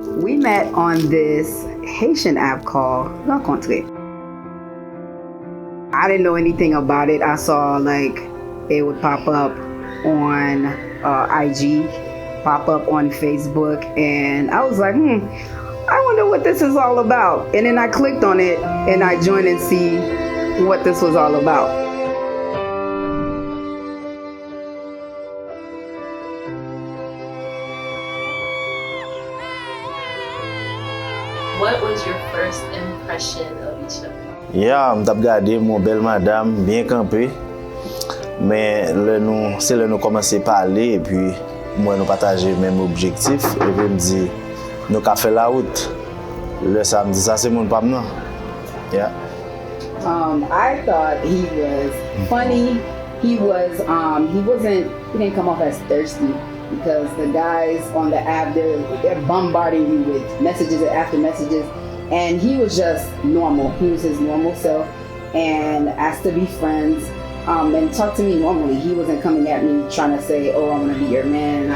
We met on this Haitian app called RANKONTRE. I didn't know anything about it. I saw like it would pop up on IG, pop up on Facebook, and I was like, I wonder what this is all about. And then I clicked on it and I joined and see what this was all about. What was your first impression of each other? Yeah, m'tap gade mon belle madame bien campée. Mais c'est là nous commencer à parler et puis moi nous partager même objectif et puis me dit nous qu'a fait la route. Le samedi ça c'est mon pam non. Yeah. I thought he was funny. He didn't come off as thirsty because the guys on the app, they're bombarding you with messages after messages. And he was just normal. He was his normal self and asked to be friends and talk to me normally. He wasn't coming at me trying to say, oh, I want to be your man,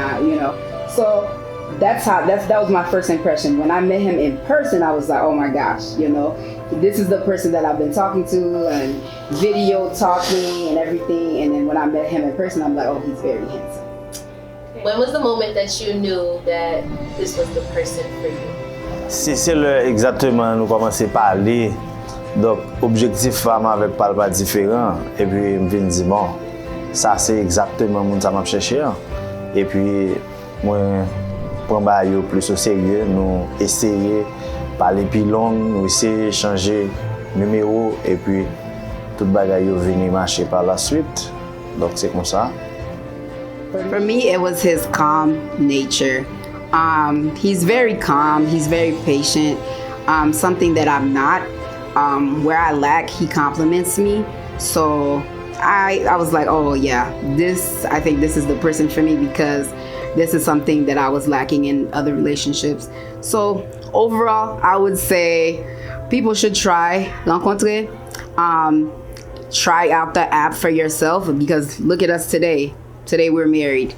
So that was my first impression. When I met him in person, I was like, oh my gosh, this is the person that I've been talking to and video talking and everything. And then when I met him in person, I'm like, oh, he's very handsome. When was the moment that you knew that this was the person for you? C'est là exactement nous commencer à parler. Donc objectif femme avec pas différent et puis me vinn dire bon, ça c'est exactement mon ça m'a cherché. Et puis moi prendre ba yo plus au sérieux, nous essayer parler plus long, nous essayer changer numéro et puis toute bagaille yo venir marcher par la suite. Donc c'est comme ça. For me, it was his calm nature. He's very calm, he's very patient, something that I'm not. Where I lack, he compliments me. So I was like, oh yeah, I think this is the person for me because this is something that I was lacking in other relationships. So overall, I would say people should try RANKONTRE. Try out the app for yourself because look at us today. Today we're married.